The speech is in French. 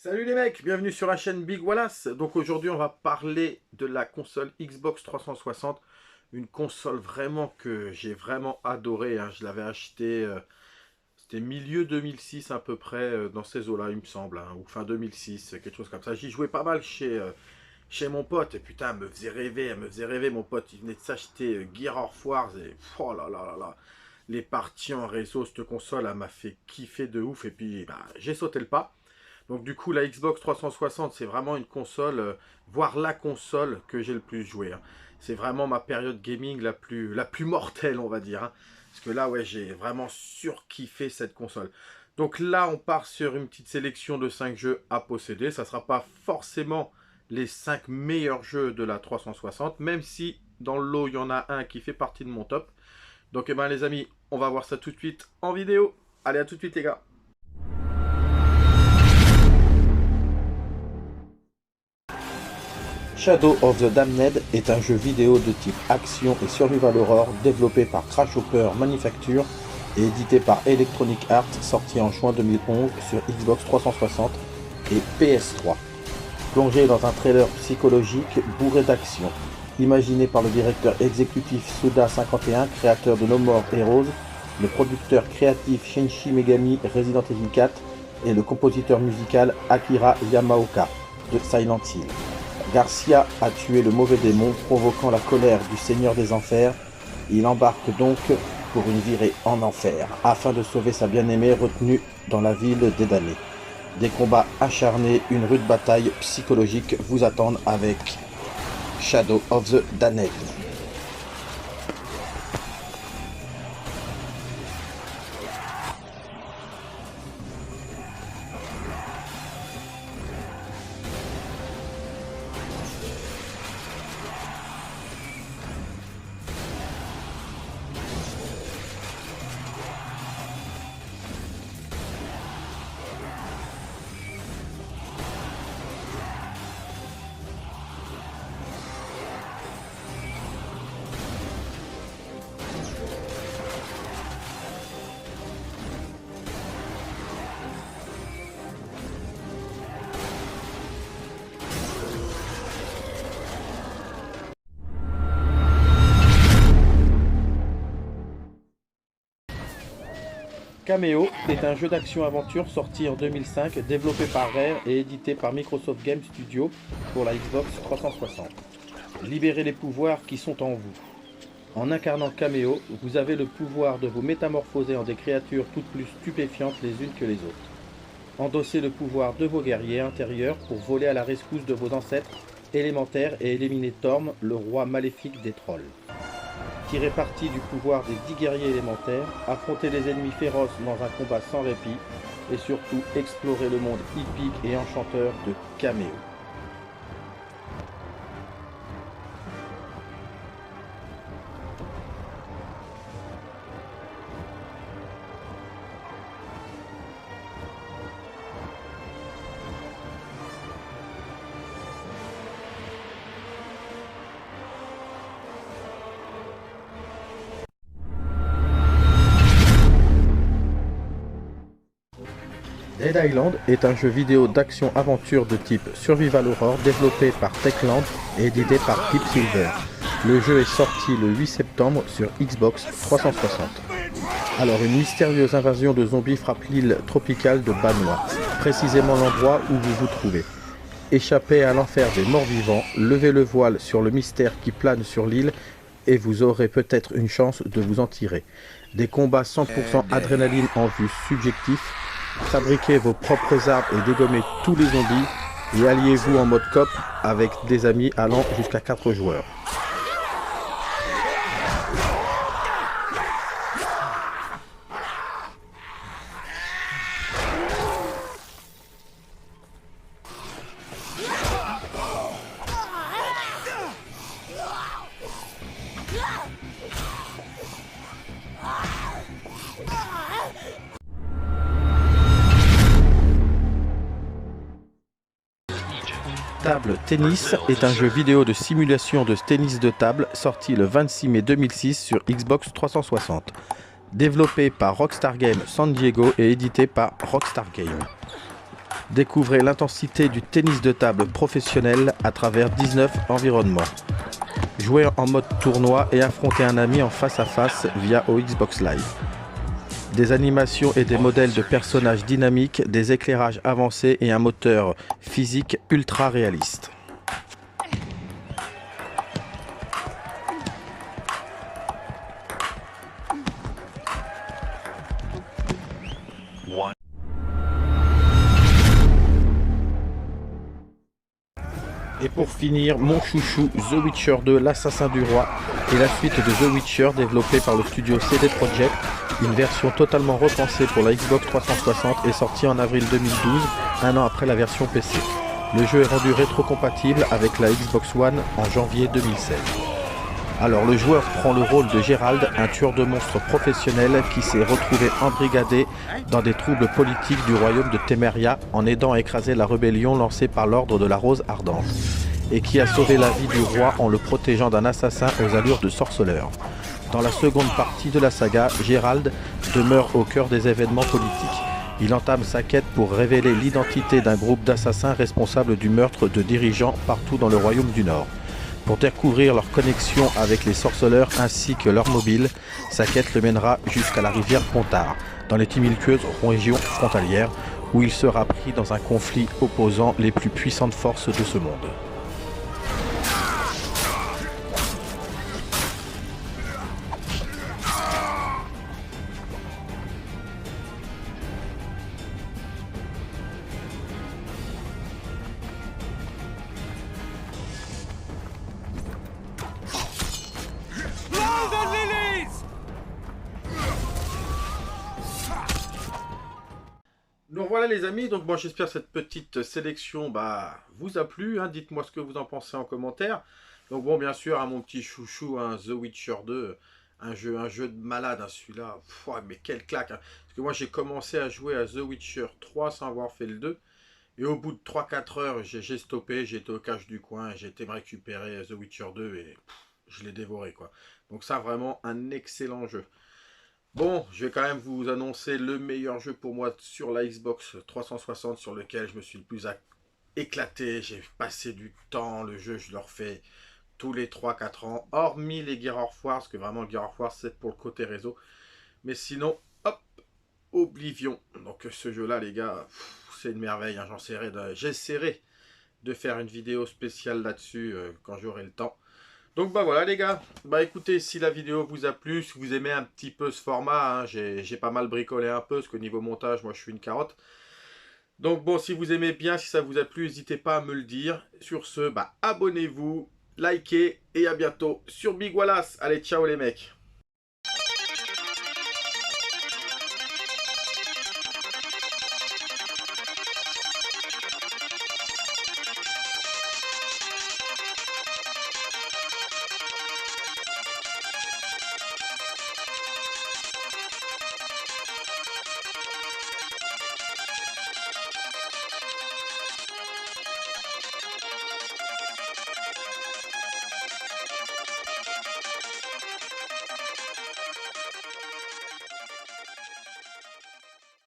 Salut les mecs, bienvenue sur la chaîne Big Wallace. Donc aujourd'hui on va parler de la console Xbox 360. Une console vraiment que j'ai vraiment adoré, hein. Je l'avais acheté, c'était milieu 2006 à peu près, dans ces eaux-là il me semble, hein, ou fin 2006, quelque chose comme ça. J'y jouais pas mal chez mon pote, et putain elle me faisait rêver mon pote. Il venait de s'acheter Gear of War, et oh là là là là. Les parties en réseau, cette console elle m'a fait kiffer de ouf, et puis bah, j'ai sauté le pas. Donc du coup, la Xbox 360, c'est vraiment une console, voire la console que j'ai le plus joué, hein. C'est vraiment ma période gaming la plus mortelle, on va dire, hein. Parce que là, ouais, j'ai vraiment surkiffé cette console. Donc là, on part sur une petite sélection de 5 jeux à posséder. Ça ne sera pas forcément les 5 meilleurs jeux de la 360, même si dans le lot, il y en a un qui fait partie de mon top. Donc, eh ben, les amis, on va voir ça tout de suite en vidéo. Allez, à tout de suite, les gars. Shadow of the Damned est un jeu vidéo de type action et survival horror développé par Crash Hopper Manufacture et édité par Electronic Arts, sorti en juin 2011 sur Xbox 360 et PS3. Plongé dans un trailer psychologique bourré d'action, imaginé par le directeur exécutif Suda51, créateur de No More Heroes, le producteur créatif Shinji Megami Resident Evil 4 et le compositeur musical Akira Yamaoka de Silent Hill. Garcia a tué le mauvais démon, provoquant la colère du Seigneur des Enfers. Il embarque donc pour une virée en enfer, afin de sauver sa bien-aimée retenue dans la ville des damnés. Des combats acharnés, une rude bataille psychologique vous attendent avec Shadow of the Damned. Cameo est un jeu d'action-aventure sorti en 2005, développé par Rare et édité par Microsoft Game Studios pour la Xbox 360. Libérez les pouvoirs qui sont en vous. En incarnant Cameo, vous avez le pouvoir de vous métamorphoser en des créatures toutes plus stupéfiantes les unes que les autres. Endossez le pouvoir de vos guerriers intérieurs pour voler à la rescousse de vos ancêtres élémentaires et éliminer Torm, le roi maléfique des trolls. Tirez parti du pouvoir des 10 guerriers élémentaires, affrontez les ennemis féroces dans un combat sans répit, et surtout explorez le monde hippique et enchanteur de Cameo. Dead Island est un jeu vidéo d'action-aventure de type survival horror développé par Techland et édité par Deep Silver. Le jeu est sorti le 8 septembre sur Xbox 360. Alors, une mystérieuse invasion de zombies frappe l'île tropicale de Bannois, précisément l'endroit où vous vous trouvez. Échappez à l'enfer des morts-vivants, levez le voile sur le mystère qui plane sur l'île et vous aurez peut-être une chance de vous en tirer. Des combats 100% adrénaline en vue subjectif. Fabriquez vos propres armes et dégommez tous les zombies et alliez-vous en mode coop avec des amis allant jusqu'à 4 joueurs. Table Tennis est un jeu vidéo de simulation de tennis de table sorti le 26 mai 2006 sur Xbox 360. Développé par Rockstar Games San Diego et édité par Rockstar Games. Découvrez l'intensité du tennis de table professionnel à travers 19 environnements. Jouez en mode tournoi et affrontez un ami en face à face via au Xbox Live. Des animations et des modèles de personnages dynamiques, des éclairages avancés et un moteur physique ultra réaliste. Et pour finir, mon chouchou The Witcher 2, l'Assassin du Roi, et la suite de The Witcher développée par le studio CD Projekt. Une version totalement repensée pour la Xbox 360 est sortie en avril 2012, un an après la version PC. Le jeu est rendu rétrocompatible avec la Xbox One en janvier 2016. Alors le joueur prend le rôle de Geralt, un tueur de monstres professionnel qui s'est retrouvé embrigadé dans des troubles politiques du royaume de Temeria en aidant à écraser la rébellion lancée par l'ordre de la Rose Ardente et qui a sauvé la vie du roi en le protégeant d'un assassin aux allures de sorceleur. Dans la seconde partie de la saga, Geralt demeure au cœur des événements politiques. Il entame sa quête pour révéler l'identité d'un groupe d'assassins responsables du meurtre de dirigeants partout dans le royaume du Nord. Pour découvrir leur connexion avec les sorceleurs ainsi que leur mobile, sa quête le mènera jusqu'à la rivière Pontard, dans les tumultueuses régions frontalières, où il sera pris dans un conflit opposant les plus puissantes forces de ce monde. Donc voilà les amis, donc bon, j'espère que cette petite sélection vous a plu, hein. Dites-moi ce que vous en pensez en commentaire. Donc bon, bien sûr, mon petit chouchou, The Witcher 2, un jeu de malade, celui-là. Mais quelle claque, hein. Parce que moi j'ai commencé à jouer à The Witcher 3 sans avoir fait le 2. Et au bout de 3-4 heures, j'ai stoppé, j'étais au cache du coin, j'ai été me récupérer The Witcher 2 et je l'ai dévoré quoi. Donc ça, vraiment un excellent jeu. Bon, je vais quand même vous annoncer le meilleur jeu pour moi sur la Xbox 360 sur lequel je me suis le plus éclaté. J'ai passé du temps, le jeu je le refais tous les 3-4 ans, hormis les Gears of War, parce que vraiment le Gears of War c'est pour le côté réseau. Mais sinon, hop, Oblivion. Donc ce jeu-là les gars, c'est une merveille, hein. J'essaierai de faire une vidéo spéciale là-dessus quand j'aurai le temps. Donc voilà les gars, écoutez, si la vidéo vous a plu, si vous aimez un petit peu ce format, hein, j'ai pas mal bricolé un peu, parce qu'au niveau montage, moi je suis une carotte. Donc bon, si vous aimez bien, si ça vous a plu, n'hésitez pas à me le dire. Sur ce, abonnez-vous, likez, et à bientôt sur Big Wallace. Allez, ciao les mecs.